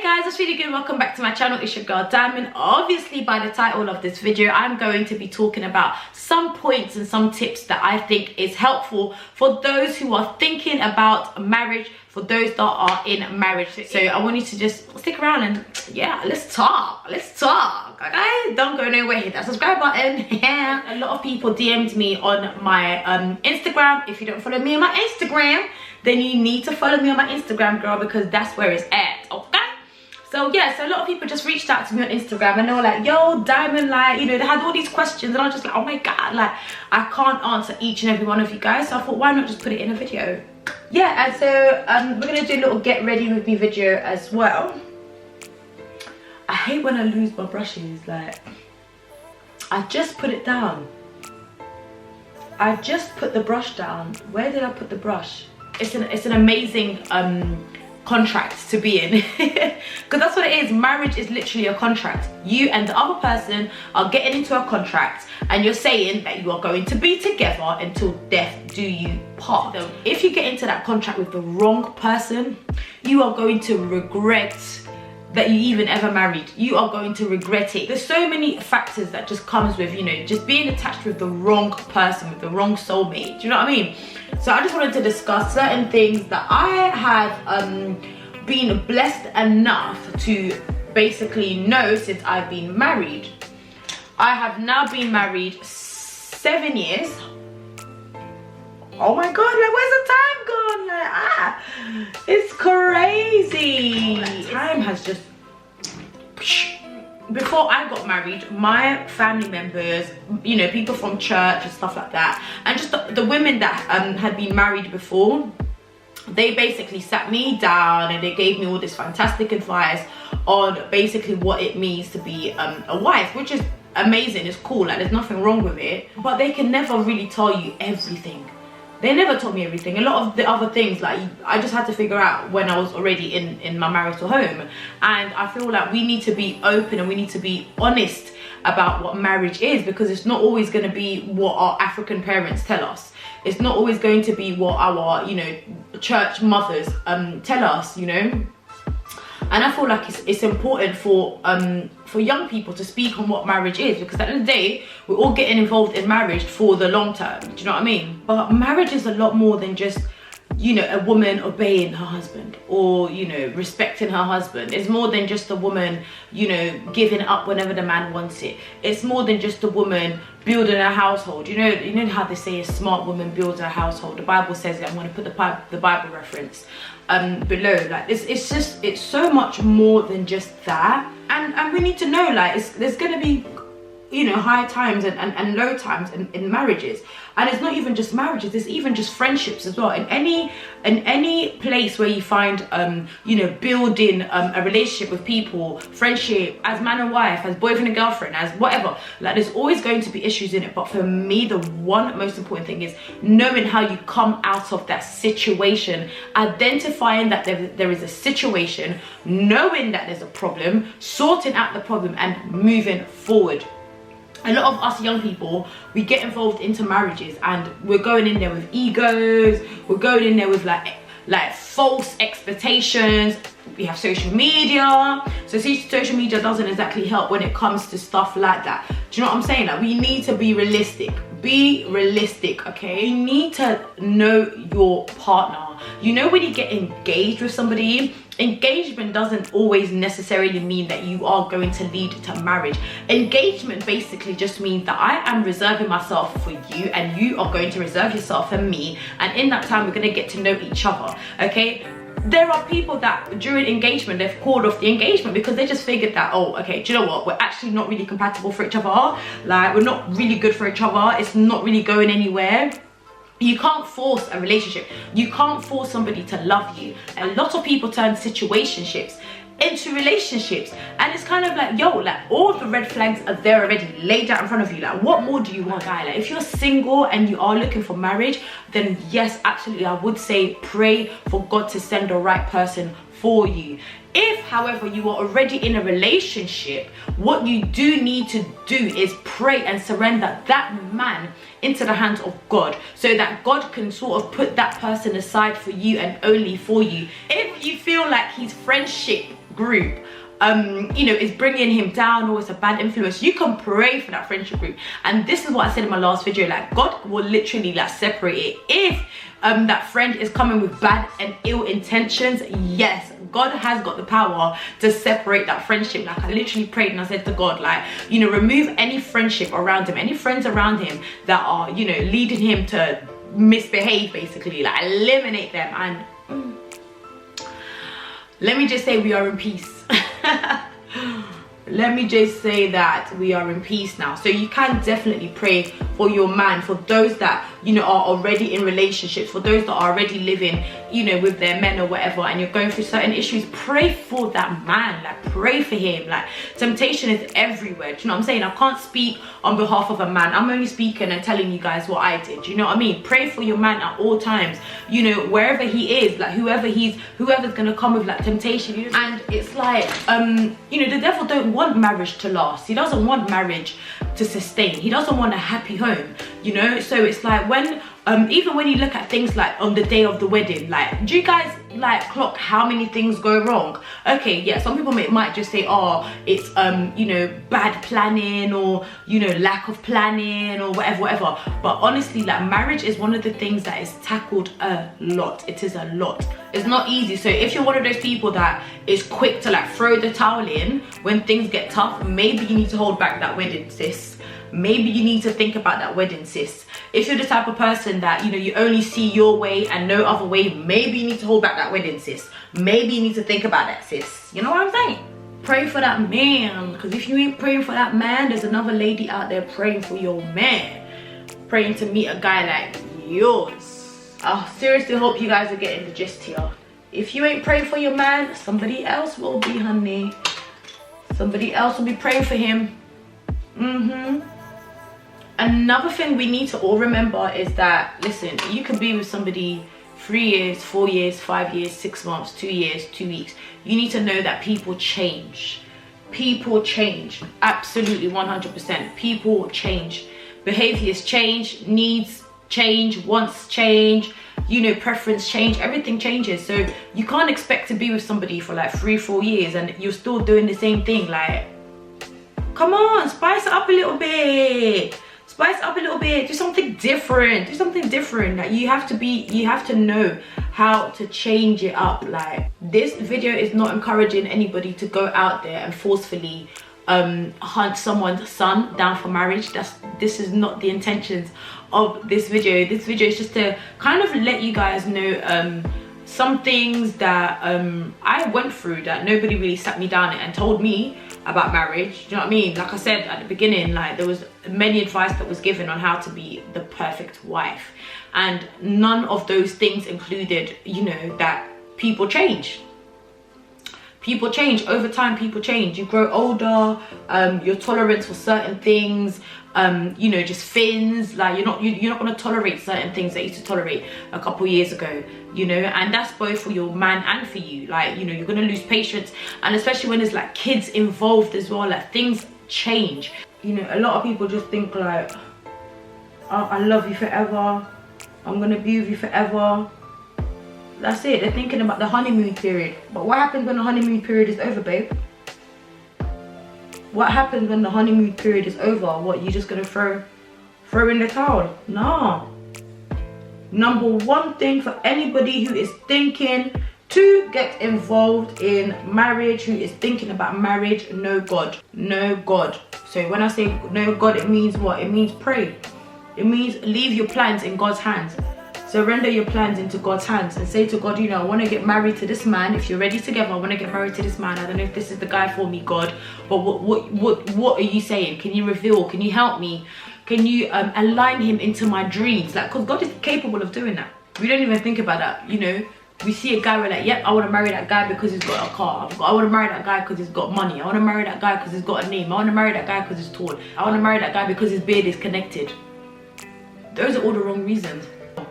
guys, it's really good. Welcome back to my channel. It's your girl Dymund. Obviously, by the title of this video, I'm going to be talking about some points and some tips that I think is helpful for those who are thinking about marriage, for those that are in marriage. So I want you to just stick around and yeah, let's talk, okay? Don't go nowhere. Hit that subscribe button. A lot of people DM'd me on my Instagram. If you don't follow me on my Instagram, then you need to follow me on my Instagram, girl, because that's where it's at, okay? So yeah, so a lot of people just reached out to me on Instagram and they were like, yo, Dymund, like, you know, they had all these questions and I was just like, oh my God, like, I can't answer each and every one of you guys. So I thought, why not just put it in a video? Yeah, and so we're gonna do a little get ready with me video as well. I hate when I lose my brushes, like, I just put it down. I just put the brush down. Where did I put the brush? It's an amazing contract to be in, because that's what it is. Marriage is literally a contract. You and the other person are getting into a contract and you're saying that you are going to be together until death do you part. So if you get into that contract with the wrong person, you are going to regret that you even ever married. You are going to regret it. There's so many factors that just comes with, you know, just being attached with the wrong person, with the wrong soulmate. Do you know what I mean? So I just wanted to discuss certain things that I have been blessed enough to basically know since I've been married. I have now been married 7 years. Oh my God, like, where's the time gone? Like, it's crazy. Time has just... Before I got married, my family members, you know, people from church and stuff like that, and just the women that had been married before, they basically sat me down and they gave me all this fantastic advice on basically what it means to be a wife, which is amazing. It's cool, like, there's nothing wrong with it, but they can never really tell you everything. They never told me everything. A lot of the other things, like, I just had to figure out when I was already in my marital home. And I feel like we need to be open and we need to be honest about what marriage is, because it's not always going to be what our African parents tell us. It's not always going to be what our, you know, church mothers tell us, you know. And I feel like it's important for young people to speak on what marriage is, because at the end of the day, we're all getting involved in marriage for the long term. Do you know what I mean? But marriage is a lot more than just, you know, a woman obeying her husband or, you know, respecting her husband. It's more than just a woman, you know, giving up whenever the man wants it. It's more than just a woman building a household. You know how they say a smart woman builds a household. The Bible says it. I'm going to put the Bible reference below. Like, it's so much more than just that. And we need to know, like, there's going to be, you know, high times and low times in marriages. And it's not even just marriages, it's even just friendships as well. In any place where you find you know, building a relationship with people, friendship, as man and wife, as boyfriend and girlfriend, as whatever, like, there's always going to be issues in it. But for me, the one most important thing is knowing how you come out of that situation, identifying that there is a situation, knowing that there's a problem, sorting out the problem and moving forward. A lot of us young people, we get involved into marriages and we're going in there with egos, we're going in there with like false expectations. We have social media, so social media doesn't exactly help when it comes to stuff like that. Do you know what I'm saying? Like, we need to be realistic. Be realistic, okay? You need to know your partner. You know, when you get engaged with somebody, engagement doesn't always necessarily mean that you are going to lead to marriage. Engagement basically just means that I am reserving myself for you and you are going to reserve yourself for me, and in that time we're going to get to know each other, okay? There are people that during engagement, they've called off the engagement because they just figured that, oh, okay, do you know what, we're actually not really compatible for each other, like, we're not really good for each other, it's not really going anywhere. You can't force a relationship. You can't force somebody to love you. A lot of people turn situationships into relationships, and it's kind of like, yo, like, all the red flags are there already, laid out in front of you. Like, what more do you want, guy? Like, if you're single and you are looking for marriage, then yes, absolutely, I would say pray for God to send the right person for you. If, however, you are already in a relationship, what you do need to do is pray and surrender that man into the hands of God, so that God can sort of put that person aside for you and only for you. If you feel like his friendship group you know, is bringing him down, or it's a bad influence, you can pray for that friendship group. And this is what I said in my last video, like God will literally like separate it. If that friend is coming with bad and ill intentions, yes, God has got the power to separate that friendship. Like I literally prayed and I said to God, like, you know, remove any friendship around him, any friends around him that are, you know, leading him to misbehave, basically, like eliminate them. And let me just say we are in peace. Let me just say that we are in peace now. So you can definitely pray for your man, for those that, you know, are already in relationships, for those that are already living, you know, with their men or whatever, and you're going through certain issues. Pray for that man, like pray for him. Like temptation is everywhere. Do you know what I'm saying? I can't speak on behalf of a man. I'm only speaking and telling you guys what I did. You know what I mean? Pray for your man at all times, you know, wherever he is, like whoever's gonna come with like temptation. And it's like you know, the devil don't want marriage to last. He doesn't want marriage to sustain. He doesn't want a happy home, you know. So it's like when even when you look at things like on the day of the wedding, like, do you guys like clock how many things go wrong? Okay, yeah, some people might just say, oh, it's you know, bad planning, or, you know, lack of planning, or whatever. But honestly, like marriage is one of the things that is tackled a lot. It is a lot. It's not easy. So if you're one of those people that is quick to like throw the towel in when things get tough, maybe you need to hold back that wedding, sis. Maybe you need to think about that wedding, sis. If you're the type of person that, you know, you only see your way and no other way, maybe you need to hold back that wedding, sis. Maybe you need to think about that, sis. You know what I'm saying? Pray for that man, because if you ain't praying for that man, there's another lady out there praying for your man, praying to meet a guy like yours. I seriously hope you guys are getting the gist here. If you ain't praying for your man, somebody else will be, honey. Somebody else will be praying for him. Another thing we need to all remember is that, listen, you can be with somebody 3 years, 4 years, 5 years, 6 months, 2 years, 2 weeks. You need to know that people change. People change. Absolutely 100%. People change. Behaviors change. Needs change. Wants change. You know, preference change. Everything changes. So you can't expect to be with somebody for like 3, 4 years and you're still doing the same thing. Like, come on, spice it up a little bit. Spice it up a little bit. Do something different. Do something different. Like you have to know how to change it up. Like, this video is not encouraging anybody to go out there and forcefully hunt someone's son down for marriage. This is not the intentions of this video. This video is just to kind of let you guys know some things that I went through that nobody really sat me down and told me about marriage. Do you know what I mean? Like I said at the beginning, like there was many advice that was given on how to be the perfect wife, and none of those things included, you know, that people change. People change over time. People change. You grow older. Your tolerance for certain things, you know, just thins. Like you're not going to tolerate certain things that you used to tolerate a couple years ago, you know. And that's both for your man and for you. Like, you know, you're going to lose patience, and especially when there's like kids involved as well. Like things change. You know, a lot of people just think like, oh, I love you forever. I'm going to be with you forever. That's it. They're thinking about the honeymoon period. But what happens when the honeymoon period is over, babe? What happens when the honeymoon period is over? What, you just gonna throw in the towel? No. Number one thing for anybody who is thinking to get involved in marriage, who is thinking about marriage, know God. Know God. So when I say know God, it means what? It means pray. It means leave your plans in God's hands. Surrender your plans into God's hands and say to God, you know, I want to get married to this man. If you're ready together, I want to get married to this man. I don't know if this is the guy for me, God, but what are you saying? Can you reveal? Can you help me? Can you align him into my dreams? Like, because God is capable of doing that. We don't even think about that, you know. We see a guy, we're like, yep, I want to marry that guy because he's got a car. I want to marry that guy because he's got money. I want to marry that guy because he's got a name. I want to marry that guy because he's tall. I want to marry that guy because his beard is connected. Those are all the wrong reasons.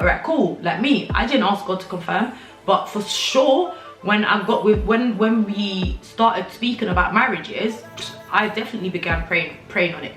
All right, cool. Like me, I didn't ask God to confirm, but for sure, when we started speaking about marriages, I definitely began praying on it.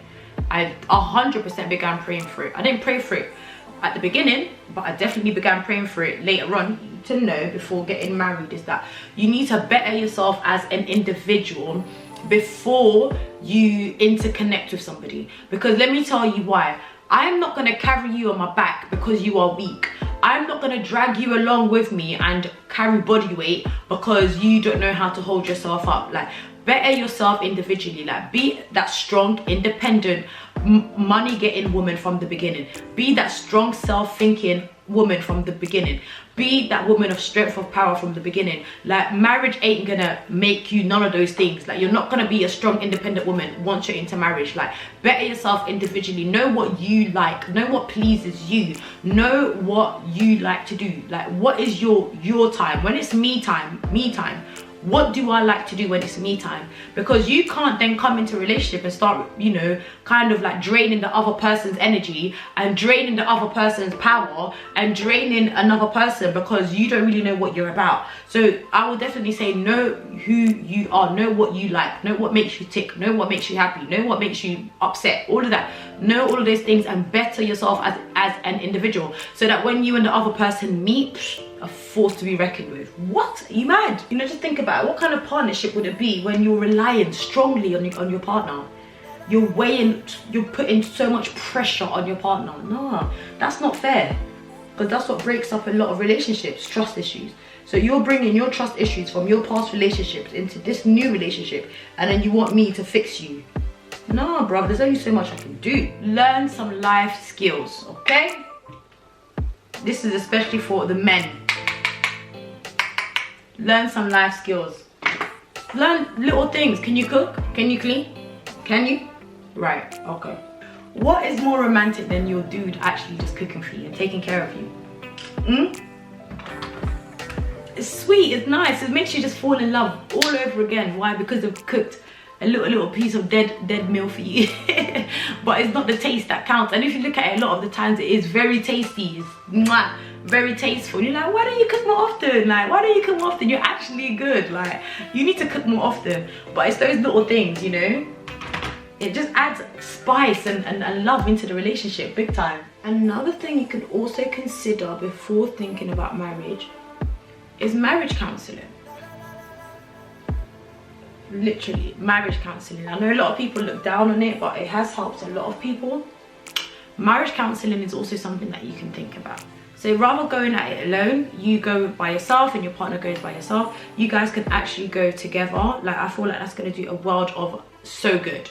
I 100% began praying for it. I didn't pray for it at the beginning, but I definitely began praying for it later on. to know before getting married is that you need to better yourself as an individual before you interconnect with somebody. Because let me tell you why. I'm not going to carry you on my back because you are weak. I'm not going to drag you along with me and carry body weight because you don't know how to hold yourself up. Like, better yourself individually. Like, be that strong, independent, money getting woman from the beginning. Be that strong, self-thinking woman from the beginning. Be that woman of strength, of power from the beginning. Like, marriage ain't gonna make you none of those things. Like, you're not gonna be a strong, independent woman once you're into marriage. Like, better yourself individually. Know what you like. Know what pleases you. Know what you like to do. Like, what is your time? When it's me time, what do I like to do when it's me time? Because you can't then come into a relationship and start, you know, kind of like draining the other person's energy and draining the other person's power and draining another person because you don't really know what you're about. So I will definitely say, know who you are, know what you like, know what makes you tick, know what makes you happy, know what makes you upset, all of that. Know all of those things and better yourself as an individual, so that when you and the other person meet, a force to be reckoned with. What? Are you mad? You know, just think about it. What kind of partnership would it be when you're relying strongly on your partner? You're putting so much pressure on your partner. No, that's not fair. Because that's what breaks up a lot of relationships, trust issues. So you're bringing your trust issues from your past relationships into this new relationship, and then you want me to fix you. No, bro, there's only so much I can do. Learn some life skills, okay? This is especially for the men. Learn some life skills. Learn little things. Can you cook? Can you clean? Can you? Right, okay. What is more romantic than your dude actually just cooking for you and taking care of you? It's sweet, it's nice, it makes you just fall in love all over again. Why? Because they've cooked a little piece of dead meal for you. But it's not the taste that counts. And if you look at it, a lot of the times it is very tasty. It's mwah, very tasteful. And you're like, why don't you cook more often? Like, why don't you cook more often? You're actually good. Like, you need to cook more often. But it's those little things, you know? It just adds spice and love into the relationship, big time. Another thing you can also consider before thinking about marriage is marriage counselling. Literally, marriage counselling. I know a lot of people look down on it, but it has helped a lot of people. Marriage counselling is also something that you can think about. So rather going at it alone, you go by yourself and your partner goes by yourself, you guys can actually go together. Like, I feel like that's going to do a world of so good.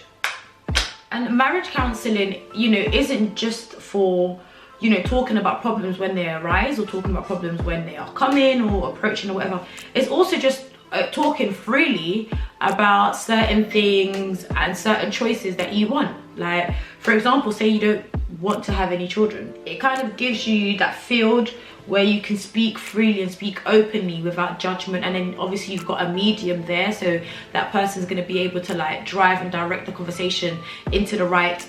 And marriage counselling, you know, isn't just for, you know, talking about problems when they arise or talking about problems when they are coming or approaching or whatever. It's also just talking freely about certain things and certain choices that you want. Like, for example, say you don't want to have any children. It kind of gives you that field where you can speak freely and speak openly without judgment, and then obviously you've got a medium there, so that person's going to be able to like drive and direct the conversation into the right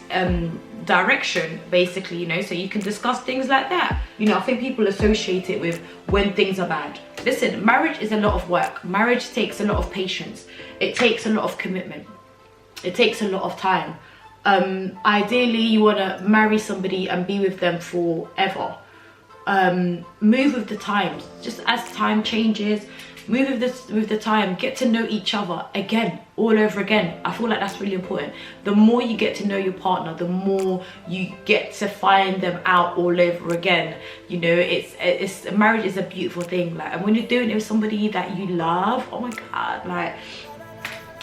direction, basically, you know, so you can discuss things like that. You know, I think people associate it with when things are bad. Listen, marriage is a lot of work. Marriage takes a lot of patience. It takes a lot of commitment. It takes a lot of time. Ideally, you want to marry somebody and be with them forever. Move with the times. Just as time changes, move with the time. Get to know each other again, all over again. I feel like that's really important. The more you get to know your partner, the more you get to find them out all over again. You know, it's marriage is a beautiful thing. Like, and when you're doing it with somebody that you love, oh my god, like,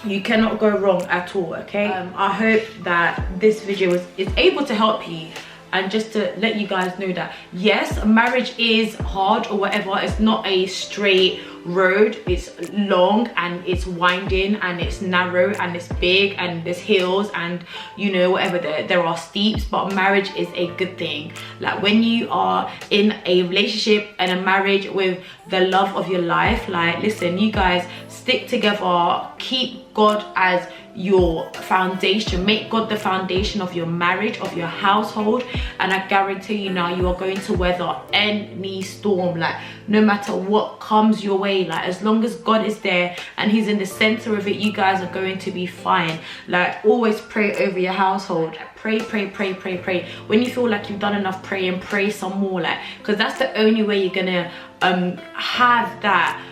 you cannot go wrong at all. Okay, I hope that this video is able to help you, and just to let you guys know that yes, marriage is hard or whatever. It's not a straight road. It's long and it's winding and it's narrow and it's big and there's hills and, you know, whatever, there are steeps, but marriage is a good thing. Like, when you are in a relationship and a marriage with the love of your life, like, listen, you guys stick together, keep God as your foundation, make God the foundation of your marriage, of your household, and I guarantee you now, you are going to weather any storm. Like, no matter what comes your way, like, as long as God is there and he's in the center of it, you guys are going to be fine. Like, always pray over your household. Pray. When you feel like you've done enough praying, pray some more, like, because that's the only way you're gonna have that,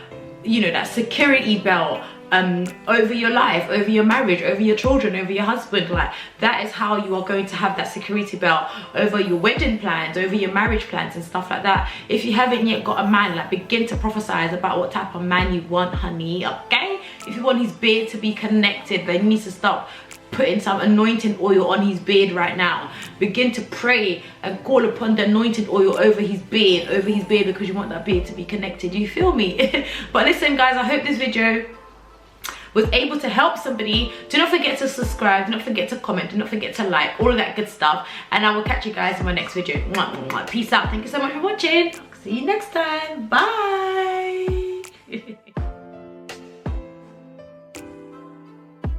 you know, that security belt over your life, over your marriage, over your children, over your husband. Like, that is how you are going to have that security belt over your wedding plans, over your marriage plans and stuff like that. If you haven't yet got a man, like, begin to prophesize about what type of man you want, honey, okay? If you want his beard to be connected, then you need to stop putting some anointing oil on his beard right now. Begin to pray and call upon the anointed oil over his beard, because you want that beard to be connected. You feel me? But listen, guys, I hope this video was able to help somebody. Do not forget to subscribe, do not forget to comment, do not forget to like, all of that good stuff, and I will catch you guys in my next video. Peace out. Thank you so much for watching. See you next time. Bye.